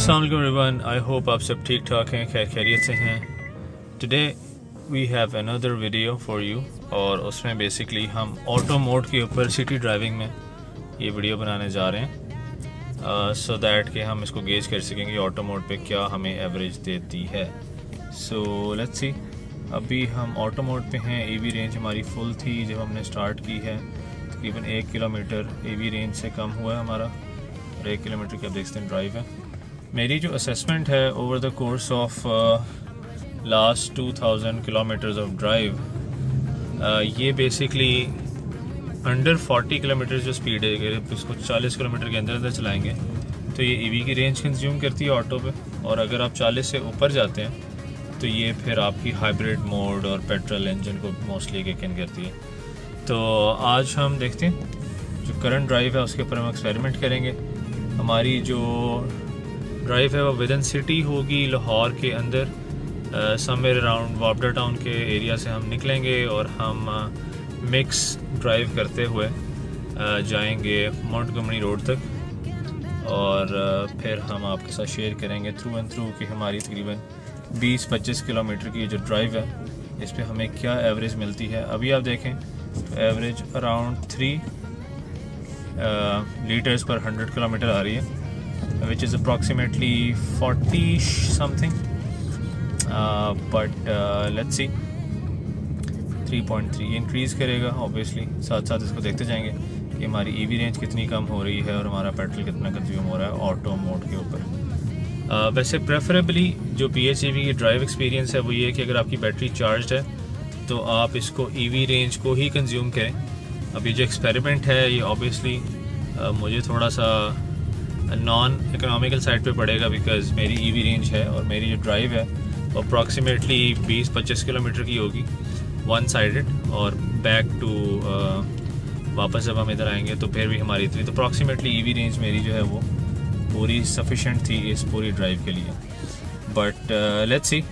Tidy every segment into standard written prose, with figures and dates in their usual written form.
अस्सलाम वालेकुम everyone, I hope आप सब ठीक ठाक हैं, खैर खैरियत से हैं। Today we have another video for you और उसमें बेसिकली हम ऑटो मोड के ऊपर सिटी ड्राइविंग में ये वीडियो बनाने जा रहे हैं सो दैट कि हम इसको गेज कर सकेंगे ऑटो मोड पे क्या हमें एवरेज देती है। सो लेट्स सी, अभी हम ऑटो मोड पे हैं। एवी रेंज हमारी फुल थी जब हमने स्टार्ट की है, तकरीबन 1 किलोमीटर एवी रेंज से कम हुआ है हमारा और 1 किलोमीटर की आप देखते हैं ड्राइव है। मेरी जो असेसमेंट है over the course of last 2000 kilometres of drive, ये बेसिकली अंडर 40 किलोमीटर जो स्पीड है, अगर इसको 40 किलोमीटर के अंदर अंदर चलाएंगे तो ये ईवी की रेंज कंज्यूम करती है ऑटो पे, और अगर आप 40 से ऊपर जाते हैं तो ये फिर आपकी हाइब्रिड मोड और पेट्रोल इंजन को मोस्टली किक इन करती है। तो आज हम देखते हैं जो करंट ड्राइव है उसके ऊपर हम एक्सपेरिमेंट करेंगे। हमारी जो ड्राइव है वो विद इन सिटी होगी, लाहौर के अंदर समवेयर अराउंड वापडा टाउन के एरिया से हम निकलेंगे और हम मिक्स ड्राइव करते हुए जाएंगे मोंटगोमरी रोड तक, और फिर हम आपके साथ शेयर करेंगे थ्रू एंड थ्रू कि हमारी तकरीबन 20-25 किलोमीटर की जो ड्राइव है इस पे हमें क्या एवरेज मिलती है। अभी आप देखें तो एवरेज अराउंड 3 लीटर्स पर 100 किलोमीटर आ रही है, which is approximately 40 something, but let's see 3.3 increase करेगा ऑब्वियसली। साथ साथ इसको देखते जाएंगे कि हमारी ईवी रेंज कितनी कम हो रही है और हमारा पेट्रोल कितना कंज्यूम हो रहा है ऑटो मोड के ऊपर। वैसे प्रेफरेबली जो PHEV की ड्राइव एक्सपीरियंस है वो ये है कि अगर आपकी बैटरी चार्ज है तो आप इसको ईवी रेंज को ही कंज्यूम करें। अभी जो एक्सपेरिमेंट है ये ऑब्वियसली मुझे थोड़ा सा नॉन इकोनॉमिकल साइड पे पड़ेगा, बिकॉज मेरी ईवी रेंज है और मेरी जो ड्राइव है वो अप्रॉक्सीमेटली 20-25 किलोमीटर की होगी वन साइडेड, और बैक टू वापस जब हम इधर आएंगे तो फिर भी हमारी इतनी, तो अप्रॉक्सीमेटली ईवी रेंज मेरी जो है वो पूरी सफिशेंट थी इस पूरी ड्राइव के लिए। बट लेट्स सी,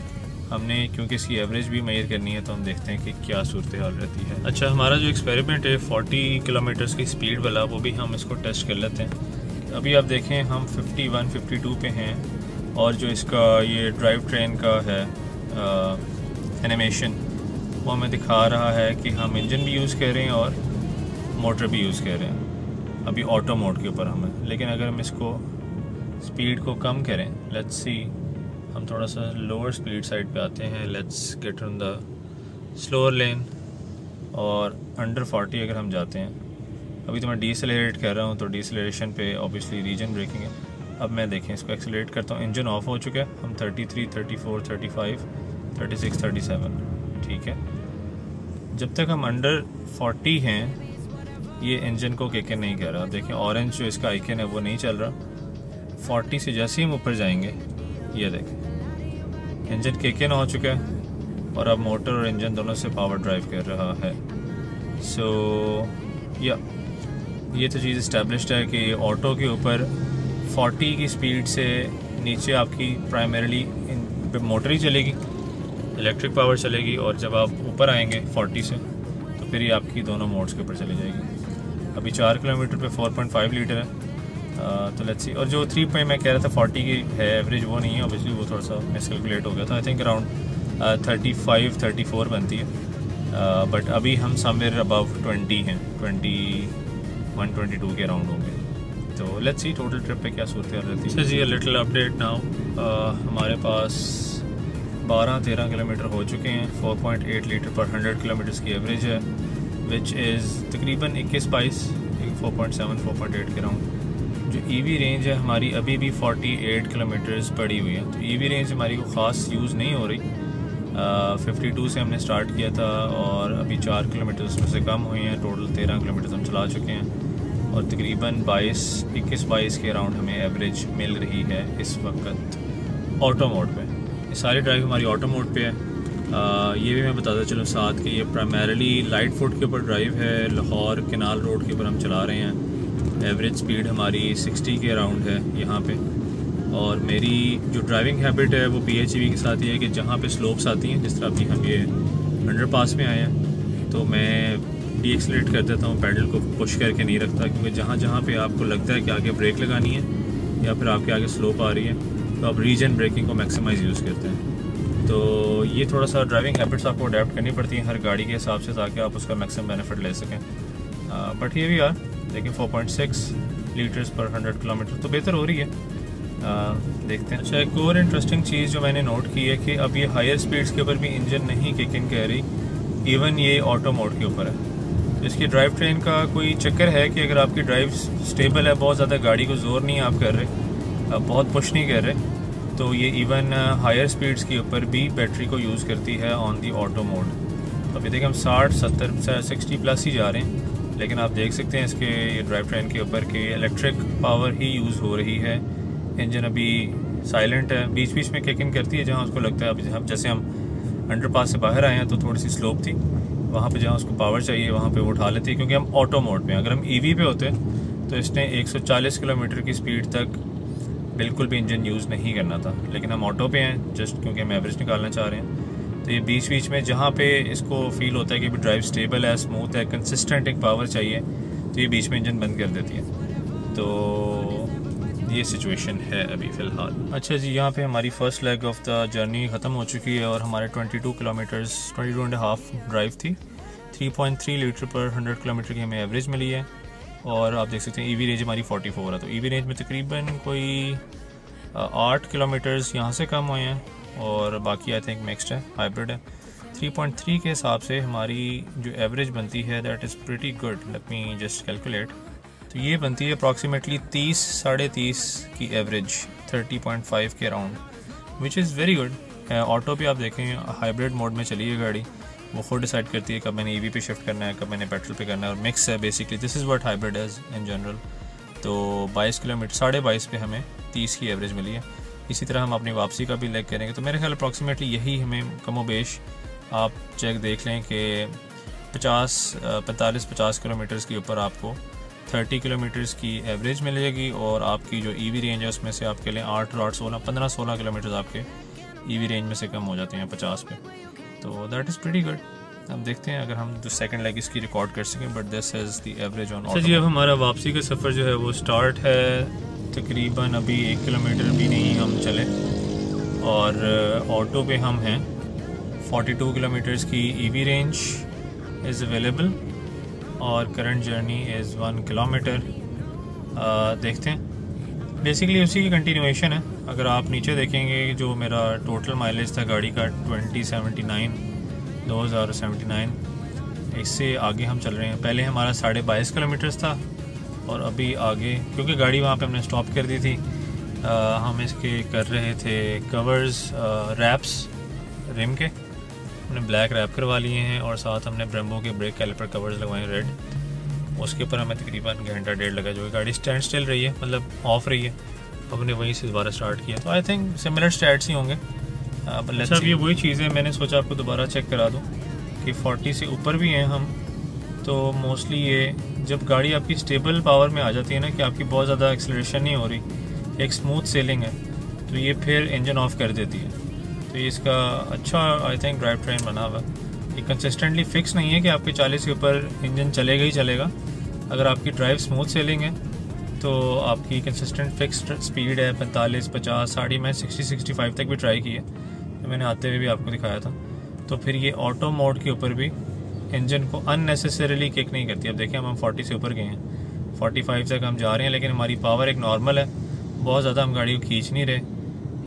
हमने क्योंकि इसकी एवरेज भी मेजर करनी है तो हम देखते हैं कि क्या सूरत हाल रहती है। अच्छा, हमारा जो एक्सपेरिमेंट है 40 किलोमीटर्स की स्पीड वाला, वो भी हम इसको टेस्ट कर लेते हैं। अभी आप देखें हम 51-52 पे हैं, और जो इसका ये ड्राइव ट्रेन का है एनिमेशन वो हमें दिखा रहा है कि हम इंजन भी यूज़ कर रहे हैं और मोटर भी यूज़ कर रहे हैं अभी ऑटो मोड के ऊपर हमें। लेकिन अगर हम इसको स्पीड को कम करें, लेट्स सी, हम थोड़ा सा लोअर स्पीड साइड पे आते हैं, let's get on the slower lane, और अंडर 40 अगर हम जाते हैं, अभी तो मैं डीसेलरेट कर रहा हूँ तो डीसेलरेशन पे ऑब्वियसली रीजन ब्रेकिंग है। अब मैं देखें इसको एक्सेलरेट करता हूँ, इंजन ऑफ हो चुका है, हम 33, 34, 35, 36, 37, ठीक है। जब तक हम अंडर 40 हैं ये इंजन को किक इन नहीं कर रहा। देखें ऑरेंज जो इसका आइकन है वो नहीं चल रहा। 40 से जैसे ही हम ऊपर जाएंगे ये देखें इंजन किक इन हो चुका है और अब मोटर और इंजन दोनों से पावर ड्राइव कर रहा है। सो या ये तो चीज़ इस्टेब्लिश्ड है कि ऑटो के ऊपर 40 की स्पीड से नीचे आपकी प्राइमरीली मोटर ही चलेगी, इलेक्ट्रिक पावर चलेगी, और जब आप ऊपर आएंगे 40 से तो फिर ये आपकी दोनों मोड्स के ऊपर चली जाएगी। अभी 4 किलोमीटर पे 4.5 लीटर है, तो लेट्स सी। और जो 3 मैं कह रहा था 40 की है एवरेज, वो नहीं है ऑब्वियसली, वो थोड़ा सा मिसकैलकुलेट हो गया था। आई थिंक अराउंड 35-34 बनती है, बट अभी हम समवेयर अबव 20 हैं, 21-22 के अराउंड होंगे। तो लेट्स सी टोटल ट्रिप पे क्या सूरत हाल रहती है। जी लिटिल अपडेट नाउ, हमारे पास 12-13 किलोमीटर हो चुके हैं, 4.8 लीटर पर 100 किलोमीटर्स की एवरेज है, विच इज़ तकरीबन 21-22, 4.7-4.8 के अराउंड। जो ईवी रेंज है हमारी अभी भी 48 किलोमीटर्स पड़ी हुई है, तो ईवी रेंज हमारी को ख़ास यूज़ नहीं हो रही। 52 से हमने स्टार्ट किया था और अभी 4 किलोमीटर उसमें से कम हुए हैं, टोटल 13 किलोमीटर हम चला चुके हैं, और तकरीबन 21-22 के अराउंड हमें एवरेज मिल रही है इस वक्त ऑटो मोड पे। ये सारी ड्राइव हमारी ऑटो मोड पे है। ये भी मैं बताता चलूँ साथ कि ये प्राइमरीली लाइट फुट के ऊपर ड्राइव है, लाहौर केनाल रोड के ऊपर हम चला रहे हैं। एवरेज स्पीड हमारी 60 के अराउंड है यहाँ पे, और मेरी जो ड्राइविंग हैबिट है वो PHEV के साथ ये है कि जहाँ पे स्लोप्स आती हैं, जिस तरह अभी हम ये अंडरपास में आए हैं, तो मैं डीएक्सलेट कर देता हूँ, पैडल को पुश करके नहीं रखता, क्योंकि जहाँ जहाँ पे आपको लगता है कि आगे ब्रेक लगानी है या फिर आपके आगे स्लोप आ रही है तो आप रीजन ब्रेकिंग को मैक्सिमाइज यूज़ करते हैं। तो ये थोड़ा सा ड्राइविंग हैबिट्स आपको अडेप्ट करनी पड़ती हैं हर गाड़ी के हिसाब से, ताकि आप उसका मैक्सिमम बेनिफिट ले सकें। बट ये भी यार लेकिन 4.6 लीटर्स पर 100 किलोमीटर तो बेहतर हो रही है। देखते हैं। अच्छा, एक और इंटरेस्टिंग चीज़ जो मैंने नोट की है कि अब ये हायर स्पीड्स के ऊपर भी इंजन नहीं किक इन कह रही, इवन ये ऑटो मोड के ऊपर है। इसकी ड्राइव ट्रेन का कोई चक्कर है कि अगर आपकी ड्राइव स्टेबल है, बहुत ज़्यादा गाड़ी को ज़ोर नहीं आप कर रहे, बहुत पुश नहीं कर रहे, तो ये इवन हायर स्पीड्स के ऊपर भी बैटरी को यूज़ करती है ऑन दी ऑटो मोड। तो अभी देखिए हम 60, 70, 60 प्लस ही जा रहे हैं, लेकिन आप देख सकते हैं इसके ये ड्राइव ट्रेन के ऊपर कि इलेक्ट्रिक पावर ही यूज़ हो रही है। इंजन अभी साइलेंट है, बीच बीच में किक इन करती है जहाँ उसको लगता है। अब जैसे हम अंडरपास से बाहर आए हैं तो थोड़ी सी स्लोप थी, वहाँ पे जहाँ उसको पावर चाहिए वहाँ पे वो उठा लेती है, क्योंकि हम ऑटो मोड में। अगर हम ईवी पे होते तो इसने 140 किलोमीटर की स्पीड तक बिल्कुल भी इंजन यूज़ नहीं करना था, लेकिन हम ऑटो पे हैं जस्ट क्योंकि हम एवरेज निकालना चाह रहे हैं। तो ये बीच बीच में जहाँ पे इसको फील होता है कि ड्राइव स्टेबल है, स्मूथ है, कंसिस्टेंट एक पावर चाहिए, तो ये बीच में इंजन बंद कर देती है। तो ये सिचुएशन है अभी फ़िलहाल। अच्छा जी, यहाँ पे हमारी first leg of the journey ख़त्म हो चुकी है और हमारे 22 किलोमीटर्स 22.5 ड्राइव थी। 3.3 लीटर पर 100 किलोमीटर की हमें एवरेज मिली है। और आप देख सकते हैं ईवी रेंज हमारी 44 है, तो ईवी रेंज में तकरीबन कोई 8 किलोमीटर्स यहाँ से कम हुए हैं और बाकी आई थिंक मिक्स्ड है, हाइब्रिड है। 3.3 के हिसाब से हमारी जो एवरेज बनती है that is pretty good. Let me just calculate. तो ये बनती है अप्रॉक्सीमेटली 30, 30.5 की एवरेज 30.5 के around, which is very good. Auto पे आप देखें हाइब्रिड मोड में चली है गाड़ी, वो खुद डिसाइड करती है कब मैंने ईवी पे शिफ्ट करना है, कब मैंने पेट्रोल पे करना है, और मिक्स है basically. This is what hybrid is in general. तो 22 किलोमीटर 22.5 पे हमें 30 की एवरेज मिली है। इसी तरह हम अपनी वापसी का भी लेग करेंगे तो मेरे ख्याल अप्रॉक्सीमेटली यही हमें कमोबेश आप चेक देख लें कि 45-50 किलोमीटर्स के ऊपर आपको 30 किलोमीटर्स की एवरेज मिलेगी, और आपकी जो ईवी रेंज है उसमें से आपके लिए 15-16 किलोमीटर आपके ईवी रेंज में से कम हो जाते हैं 50 पे। तो दैट इज़ प्रीटी गुड। अब देखते हैं अगर हम जो सेकंड लेग इसकी रिकॉर्ड कर सकें, but this is the average on auto. जी, अब हमारा वापसी का सफ़र जो है वो स्टार्ट है। तकरीबन अभी 1 किलोमीटर भी नहीं हम चले और ऑटो पे हम हैं। 42 किलोमीटर्स की ईवी रेंज इज़ अवेलेबल और करंट जर्नी इज़ 1 किलोमीटर। देखते हैं, बेसिकली उसी की कंटिन्यूएशन है। अगर आप नीचे देखेंगे जो मेरा टोटल माइलेज था गाड़ी का 2079, इससे आगे हम चल रहे हैं। पहले हमारा 22.5 किलोमीटर्स था और अभी आगे, क्योंकि गाड़ी वहाँ पे हमने स्टॉप कर दी थी, हम इसके कर रहे थे कवर्स, रैप्स रिम के हमने ब्लैक रैप करवा लिए हैं, और साथ हमने ब्रेम्बो के ब्रेक कैलिपर कवर्स लगवाए रेड। उसके ऊपर हमें तकरीबन घंटा डेढ़ लगा, जो गाड़ी स्टैंड स्टिल रही है, मतलब ऑफ रही है। हमने वहीं से दोबारा स्टार्ट किया, तो आई थिंक सिमिलर स्टैट्स ही होंगे। अच्छा, अब ये वही चीज़ है, मैंने सोचा आपको दोबारा चेक करा दूँ कि 40 से ऊपर भी हैं हम। तो मोस्टली ये जब गाड़ी आपकी स्टेबल पावर में आ जाती है ना, कि आपकी बहुत ज़्यादा एक्सेलरेशन नहीं हो रही, एक स्मूथ सेलिंग है, तो ये फिर इंजन ऑफ कर देती है। तो ये इसका अच्छा आई थिंक ड्राइव ट्रेन बना हुआ। ये कंसिस्टेंटली फिक्स नहीं है कि आपके 40 के ऊपर इंजन चलेगा ही चलेगा। अगर आपकी ड्राइव स्मूथ सेलिंग है तो आपकी कंसिस्टेंट फिक्स्ड स्पीड है 45, 50, 60, मैं 60-65 तक भी ट्राई की है, तो मैंने आते हुए भी आपको दिखाया था। तो फिर ये ऑटो मोड के ऊपर भी इंजन को अननेसेसरीली किक नहीं करती। अब देखें हम 40 से ऊपर गए हैं, 45 तक हम जा रहे हैं, लेकिन हमारी पावर एक नॉर्मल है, बहुत ज़्यादा हम गाड़ी को खींच नहीं रहे।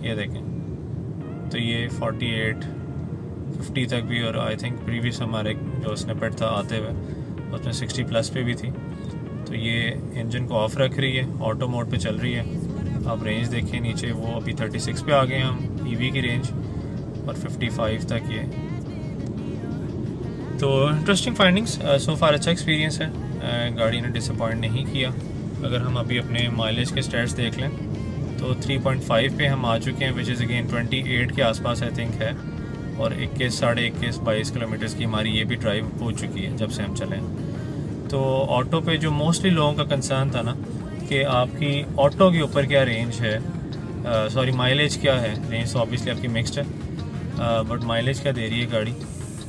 ये देखें, तो ये 48, 50 तक भी, और आई थिंक प्रीवियस हमारे जो स्निपेट था आते हुए उसमें 60 प्लस पे भी थी। तो ये इंजन को ऑफ रख रही है, ऑटो मोड पे चल रही है। आप रेंज देखें नीचे, वो अभी 36 पे आ गए हम ईवी की रेंज, और 55 तक ये। तो इंटरेस्टिंग फाइंडिंग्स, सो फार अच्छा एक्सपीरियंस है, गाड़ी ने डिसअपॉइंट नहीं किया। अगर हम अभी अपने माइलेज के स्टैट्स देख लें तो 3.5 पे हम आ चुके हैं, विच इज़ अगेन 28 के आसपास आई थिंक है, और 21, 21.5, 22 किलोमीटर्स की हमारी ये भी ड्राइव हो चुकी है जब से हम चले। तो ऑटो पे जो मोस्टली लोगों का कंसर्न था ना कि आपकी ऑटो के ऊपर क्या रेंज है, सॉरी माइलेज क्या है, रेंज तो ऑब्वियसली आपकी मिक्स्ड है, बट माइलेज क्या दे रही है गाड़ी,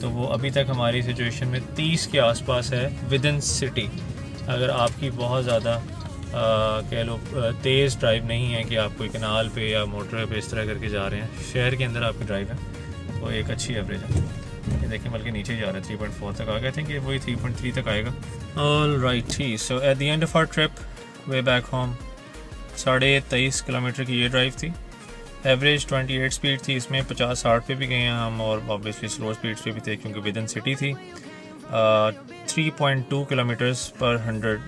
तो वो अभी तक हमारी सिचुएशन में 30 के आसपास है विद इन सिटी। अगर आपकी बहुत ज़्यादा कह लो तेज़ ड्राइव नहीं है कि आप कोई कनाल पे या मोटरवे पे इस तरह करके जा रहे हैं। शहर के अंदर आपकी ड्राइव है वो एक अच्छी एवरेज है। ये देखिए बल्कि नीचे ही जा रहा है, 3.4 तक आ गया। आई थिंक ये वही 3.3 तक आएगा। ऑल राइट थी। So at the end of our trip way back home 23.5 kilometre की ये ड्राइव थी। एवरेज 28 स्पीड थी, इसमें 50-60 पे भी गए हैं हम, और ऑब्वियसली स्लो स्पीड्स पे भी थे क्योंकि विद इन सिटी थी। 3.2 किलोमीटर्स पर 100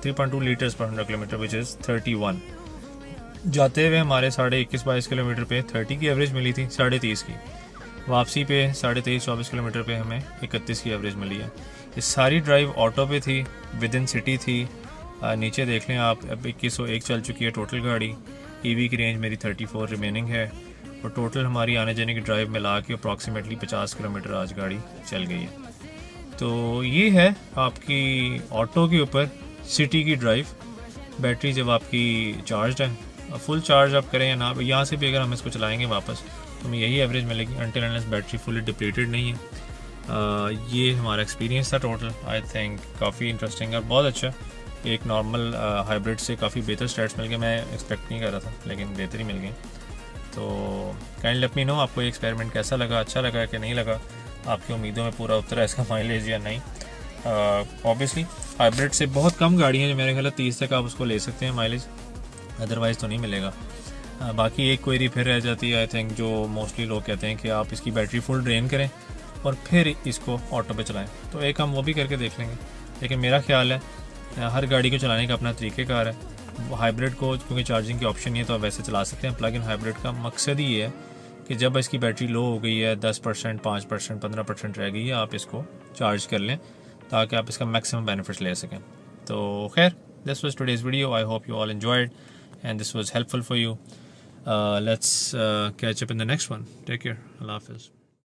3.2 लीटर्स पर 100 किलोमीटर विच इज़ 31। जाते हुए हमारे 21.5 किलोमीटर पे 30 की एवरेज मिली थी, 30.5 की। वापसी पे 23.5-24 किलोमीटर पे हमें 31 की एवरेज मिली है। ये सारी ड्राइव ऑटो पे थी, विद इन सिटी थी। नीचे देख लें आप, अब 2101 चल चुकी है टोटल गाड़ी। ईवी की रेंज मेरी 34 रिमेनिंग है, और टोटल हमारी आने जाने की ड्राइव मिला के अप्रॉक्सीमेटली 50 किलोमीटर आज गाड़ी चल गई है। तो ये है आपकी ऑटो के ऊपर सिटी की ड्राइव। बैटरी जब आपकी चार्ज है, फुल चार्ज आप करें या ना, यहाँ से भी अगर हम इसको चलाएंगे वापस तो हमें यही एवरेज मिलेगी until unless battery fully depleted नहीं है। ये हमारा एक्सपीरियंस था टोटल। आई थिंक काफ़ी इंटरेस्टिंग और बहुत अच्छा। एक नॉर्मल हाइब्रिड से काफ़ी बेहतर स्टैट्स मिल गए। मैं एक्सपेक्ट नहीं कर रहा था लेकिन बेहतर ही मिल गए। तो काइंड लेट मी नो आपको ये एक्सपेरिमेंट कैसा लगा, अच्छा लगा कि नहीं लगा, आपकी उम्मीदों में पूरा उतरा इसका माइलेज या नहीं। ऑब्वियसली हाइब्रिड से बहुत कम गाड़ियाँ जो मेरे ख्याल 30 तक आप उसको ले सकते हैं माइलेज, अदरवाइज़ तो नहीं मिलेगा। बाकी एक क्वेरी फिर रह जाती है आई थिंक, जो मोस्टली लोग कहते हैं कि आप इसकी बैटरी फुल ड्रेन करें और फिर इसको ऑटो पे चलाएं। तो एक हम वो भी करके देख लेंगे, लेकिन मेरा ख्याल है हर गाड़ी को चलाने का अपना तरीक़ेकार है। हाइब्रिड को क्योंकि चार्जिंग की ऑप्शन नहीं है तो आप वैसे चला सकते हैं। प्लग इन हाइब्रिड का मकसद ही ये है कि जब इसकी बैटरी लो हो गई है, 10%, 5%, 15% रह गई है, आप इसको चार्ज कर लें ताकि आप इसका मैक्सिमम बेनिफिट्स ले सकें। तो खैर, this was today's video. I hope you all enjoyed and this was helpful for you. Let's catch up in the next one. Take care. Allah Hafiz.